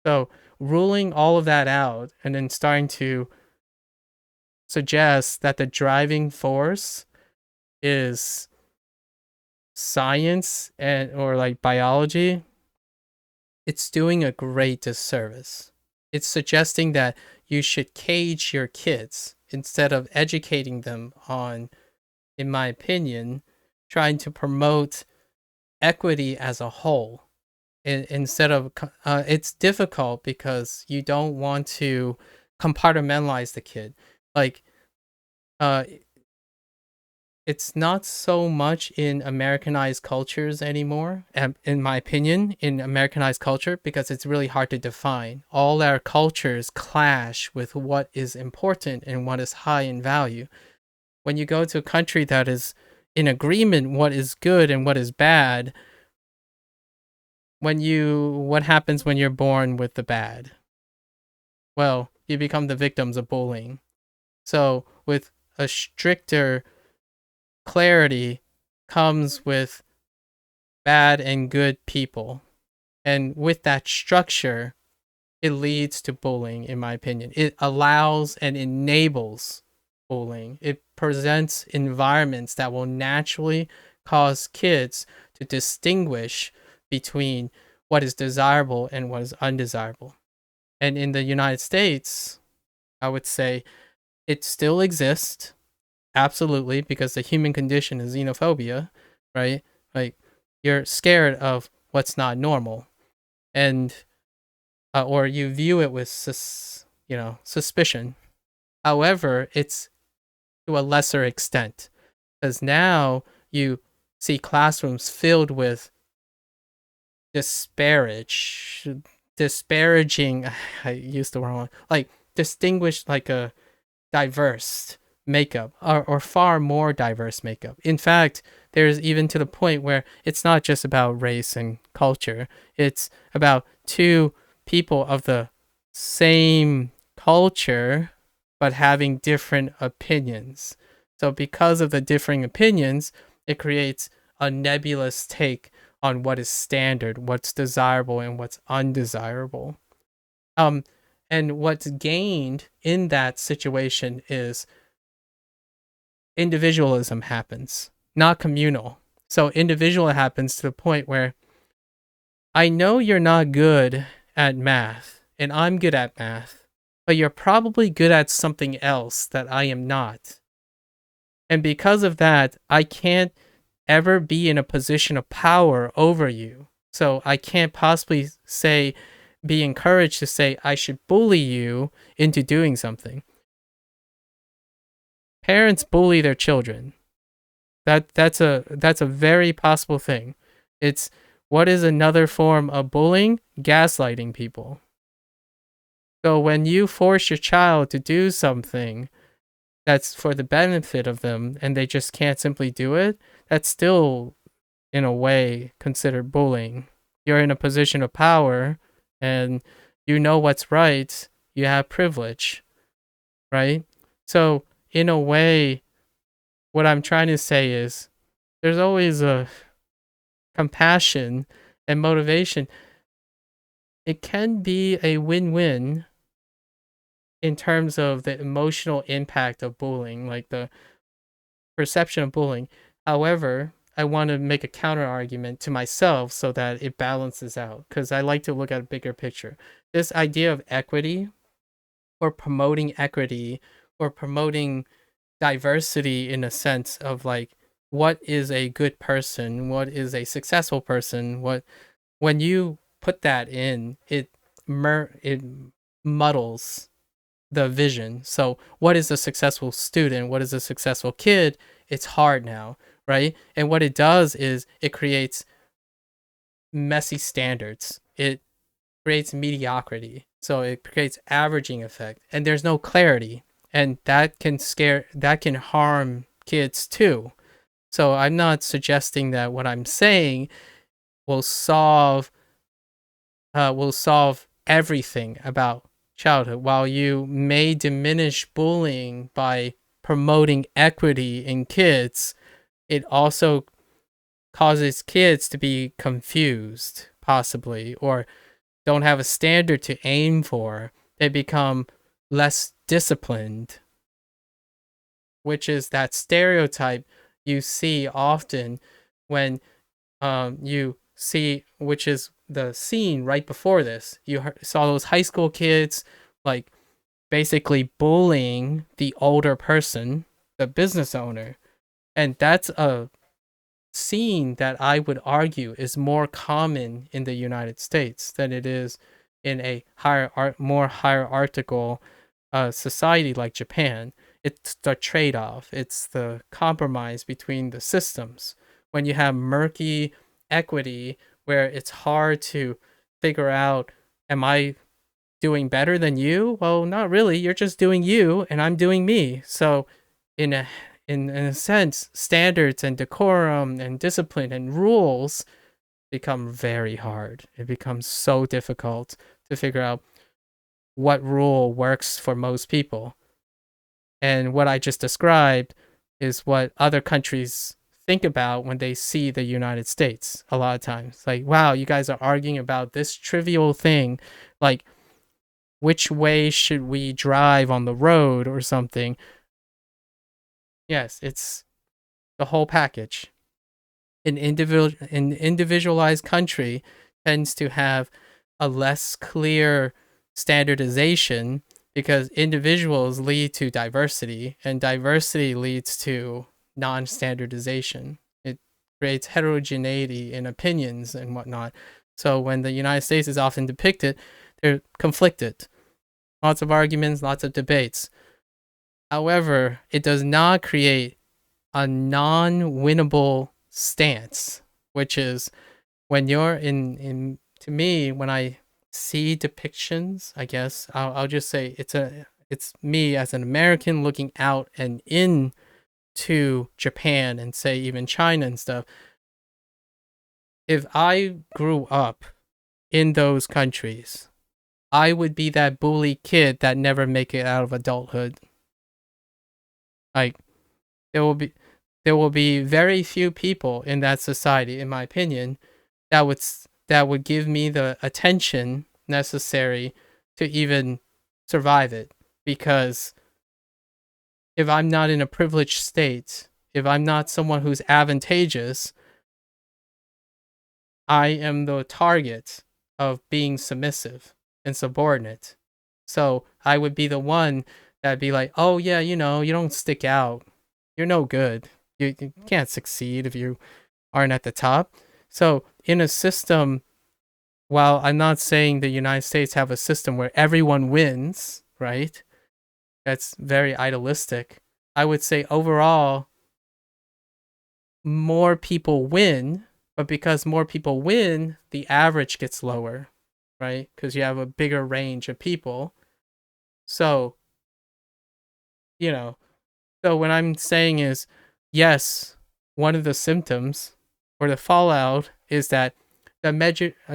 So ruling all of that out and then starting to suggest that the driving force is science or like biology, it's doing a great disservice. It's suggesting that you should cage your kids instead of educating them on, in my opinion, trying to promote equity as a whole. Instead of it's difficult because you don't want to compartmentalize the kid. Like it's not so much in Americanized cultures anymore, in my opinion, in Americanized culture, because it's really hard to define. All our cultures clash with what is important and what is high in value. When you go to a country that is in agreement what is good and what is bad, what happens when you're born with the bad? Well, you become the victims of bullying. So with a stricter clarity comes with bad and good people. And with that structure, it leads to bullying, in my opinion. It allows and enables bullying. It presents environments that will naturally cause kids to distinguish between what is desirable and what is undesirable. And in the United States, I would say it still exists. Absolutely, because the human condition is xenophobia, right? Like you're scared of what's not normal, and or you view it with suspicion. However, it's to a lesser extent, because now you see classrooms filled with disparaging. I used the wrong one. Like distinguished, like a diverse makeup, or far more diverse makeup. In fact, there's even to the point where it's not just about race and culture. It's about two people of the same culture but having different opinions. So because of the differing opinions, it creates a nebulous take on what is standard, what's desirable, and what's undesirable. And what's gained in that situation is individualism happens, not communal. So individual happens to the point where I know you're not good at math, and I'm good at math, but you're probably good at something else that I am not. And because of that, I can't ever be in a position of power over you. So I can't possibly be encouraged to say I should bully you into doing something. Parents bully their children. That's a very possible thing. It's what is another form of bullying? Gaslighting people. So when you force your child to do something that's for the benefit of them and they just can't simply do it, that's still in a way considered bullying. You're in a position of power and you know what's right, you have privilege, right? So in a way, what I'm trying to say is there's always a compassion and motivation. It can be a win-win in terms of the emotional impact of bullying, like the perception of bullying. However, I want to make a counter argument to myself so that it balances out, because I like to look at a bigger picture. This idea of equity or promoting equity or promoting diversity in a sense of like what is a good person, what is a successful person, when you put that in, it muddles the vision. So what is a successful student, what is a successful kid? It's hard now, right? And what it does is it creates messy standards. It creates mediocrity. So it creates averaging effect, and there's no clarity, and that can harm kids too. So I'm not suggesting that what I'm saying will solve everything about childhood. While you may diminish bullying by promoting equity in kids, it also causes kids to be confused, possibly, or don't have a standard to aim for. They become less disciplined, which is that stereotype you see often when you see, which is the scene right before this. You saw those high school kids like basically bullying the older person, the business owner. And that's a scene that I would argue is more common in the United States than it is in a more hierarchical society like Japan. It's the trade-off. It's the compromise between the systems. When you have murky equity where it's hard to figure out, am I doing better than you? Well, not really. You're just doing you and I'm doing me. So in a sense, standards and decorum and discipline and rules become very hard. It becomes so difficult to figure out what rule works for most people. And what I just described is what other countries think about when they see the United States a lot of times. Like, wow, you guys are arguing about this trivial thing, like which way should we drive on the road or something. Yes, it's the whole package. An individualized country tends to have a less clear standardization because individuals lead to diversity, and diversity leads to non-standardization. It creates heterogeneity in opinions and whatnot. So when the United States is often depicted, they're conflicted. Lots of arguments, lots of debates. However, it does not create a non-winnable stance, which is when you're in to me, when I see depictions, I guess I'll just say it's me as an American looking out and in to Japan and say even China and stuff. If I grew up in those countries, I would be that bully kid that never make it out of adulthood. Like there will be very few people in that society, in my opinion, that would give me the attention necessary to even survive it. Because if I'm not in a privileged state, if I'm not someone who's advantageous, I am the target of being submissive and subordinate. So I would be the one that'd be like, oh yeah, you don't stick out. You're no good. You can't succeed if you aren't at the top. So in a system, while I'm not saying the United States have a system where everyone wins, right? That's very idealistic. I would say overall, more people win, but because more people win, the average gets lower, right? Because you have a bigger range of people. So, so what I'm saying is, yes, one of the symptoms or the fallout is that the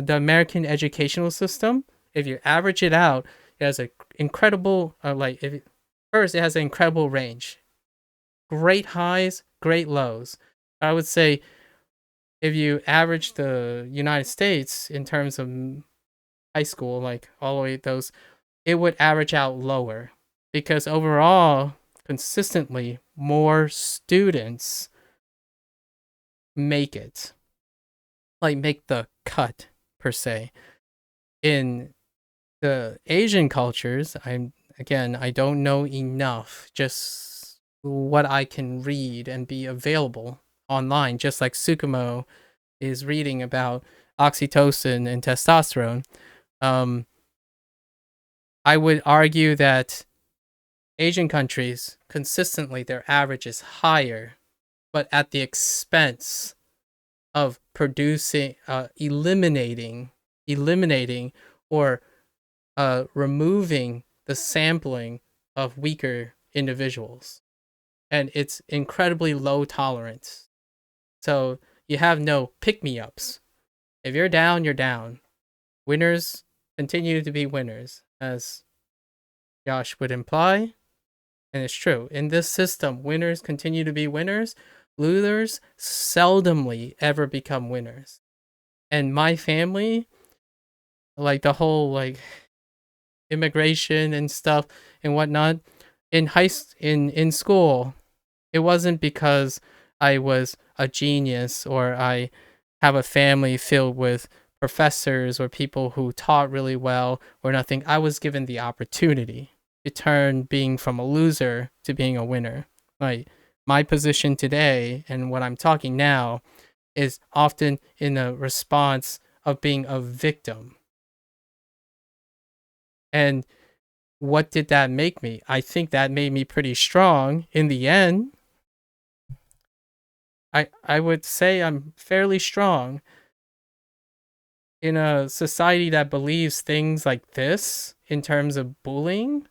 American educational system, if you average it out, it has an incredible, first, it has an incredible range. Great highs, great lows. I would say if you average the United States in terms of high school, like all the way those, it would average out lower because overall, consistently, more students make it, like make the cut per se. In the Asian cultures, I don't know enough, just what I can read and be available online, just like Tsukumo is reading about oxytocin and testosterone. I would argue that Asian countries, consistently, their average is higher, but at the expense of producing, eliminating, or removing the sampling of weaker individuals. And it's incredibly low tolerance. So you have no pick-me-ups. If you're down, you're down. Winners continue to be winners, as Josh would imply. And it's true. In this system, winners continue to be winners. Losers seldomly ever become winners. And my family, like the whole immigration and stuff and whatnot, in school, it wasn't because I was a genius or I have a family filled with professors or people who taught really well or nothing. I was given the opportunity to turn being from a loser to being a winner. Like my position today and what I'm talking now is often in a response of being a victim. And what did that make me? I think that made me pretty strong in the end. I would say I'm fairly strong in a society that believes things like this in terms of bullying.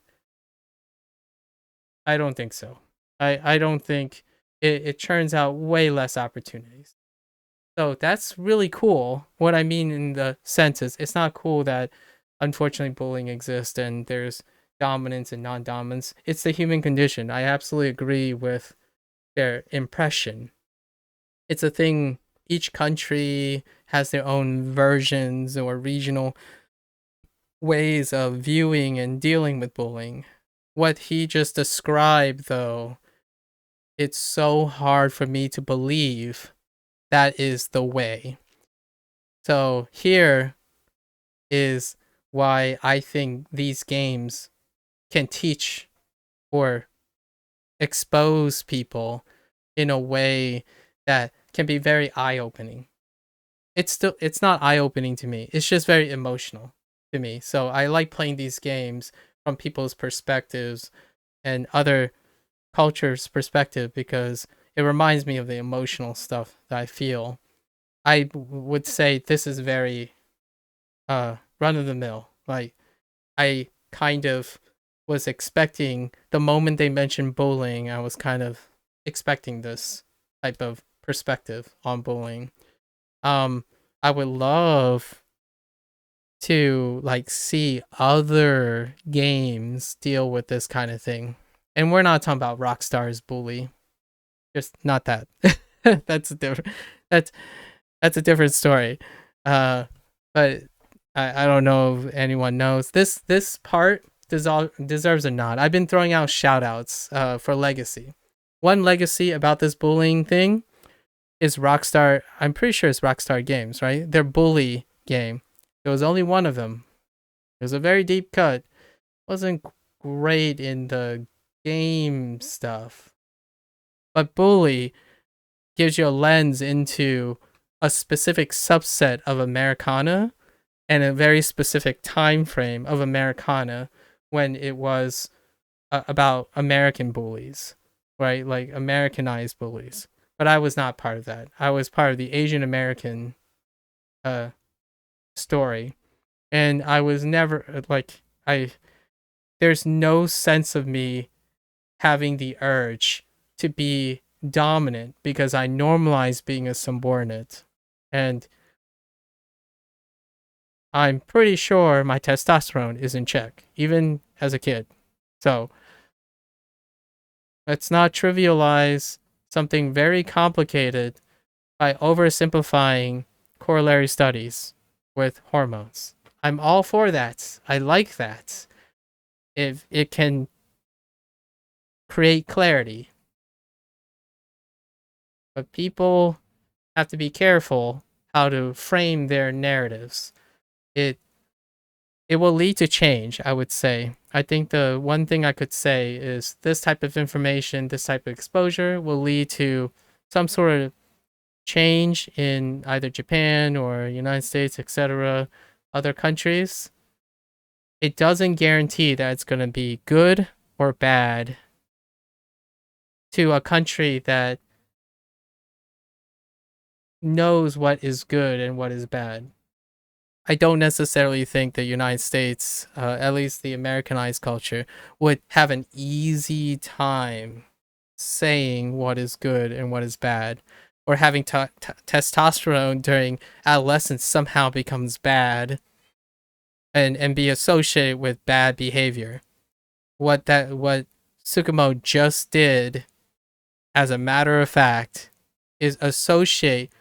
I don't think so. I don't think it turns out way less opportunities. So that's really cool. What I mean in the sense is it's not cool that unfortunately bullying exists and there's dominance and non-dominance. It's the human condition. I absolutely agree with their impression. It's a thing, each country has their own versions or regional ways of viewing and dealing with bullying. What he just described, though, it's so hard for me to believe that is the way. So here is why I think these games can teach or expose people in a way that can be very eye-opening. It's not eye-opening to me. It's just very emotional to me. So I like playing these games from people's perspectives and other cultures' perspective because it reminds me of the emotional stuff that I feel. I would say this is very run of the mill. Like I kind of was expecting the moment they mentioned bullying, I was kind of expecting this type of perspective on bullying. I would love to like see other games deal with this kind of thing. And we're not talking about Rockstar's bully. Just not that. That's a different that's a different story. But I don't know if anyone knows. This part deserves a nod. I've been throwing out shout outs for Legacy. One legacy about this bullying thing is Rockstar. I'm pretty sure it's Rockstar Games, right? Their bully game. There was only one of them. It was a very deep cut. Wasn't great in the game stuff. But bully gives you a lens into a specific subset of Americana and a very specific time frame of Americana when it was about American bullies, right? Like Americanized bullies. But I was not part of that. I was part of the Asian American story. And I was never like there's no sense of me having the urge to be dominant because I normalized being a subordinate. And I'm pretty sure my testosterone is in check, even as a kid. So let's not trivialize something very complicated by oversimplifying corollary studies with hormones. I'm all for that. I like that. If it can create clarity. But people have to be careful how to frame their narratives. It will lead to change, I would say. I think the one thing I could say is this type of information, this type of exposure will lead to some sort of change in either Japan or United States, etc., other countries. It doesn't guarantee that it's going to be good or bad to a country that knows what is good and what is bad. I don't necessarily think the United States, at least the Americanized culture, would have an easy time saying what is good and what is bad, or having testosterone during adolescence somehow becomes bad and be associated with bad behavior. What Tsukumo just did, as a matter of fact, is associate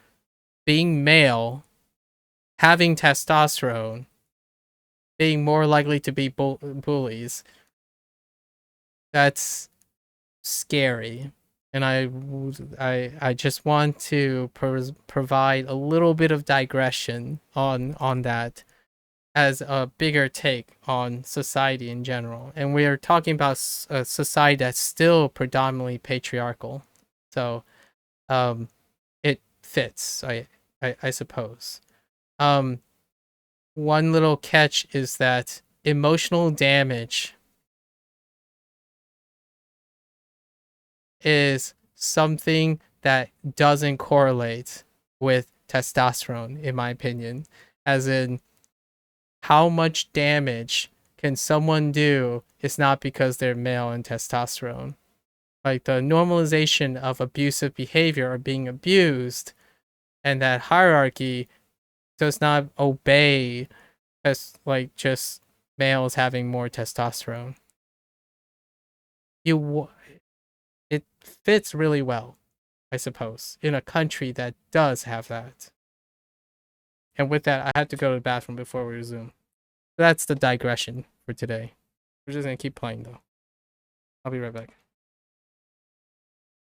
being male, having testosterone, being more likely to be bullies. That's scary. And I just want to provide a little bit of digression on that as a bigger take on society in general. And we are talking about a society that's still predominantly patriarchal. So it fits, I suppose. One little catch is that emotional damage is something that doesn't correlate with testosterone, in my opinion. As in, how much damage can someone do is not because they're male and testosterone. Like the normalization of abusive behavior or being abused, and that hierarchy does not obey as like just males having more testosterone. It fits really well, I suppose, in a country that does have that. And with that, I had to go to the bathroom before we resume. That's the digression for today. We're just gonna keep playing though. I'll be right back.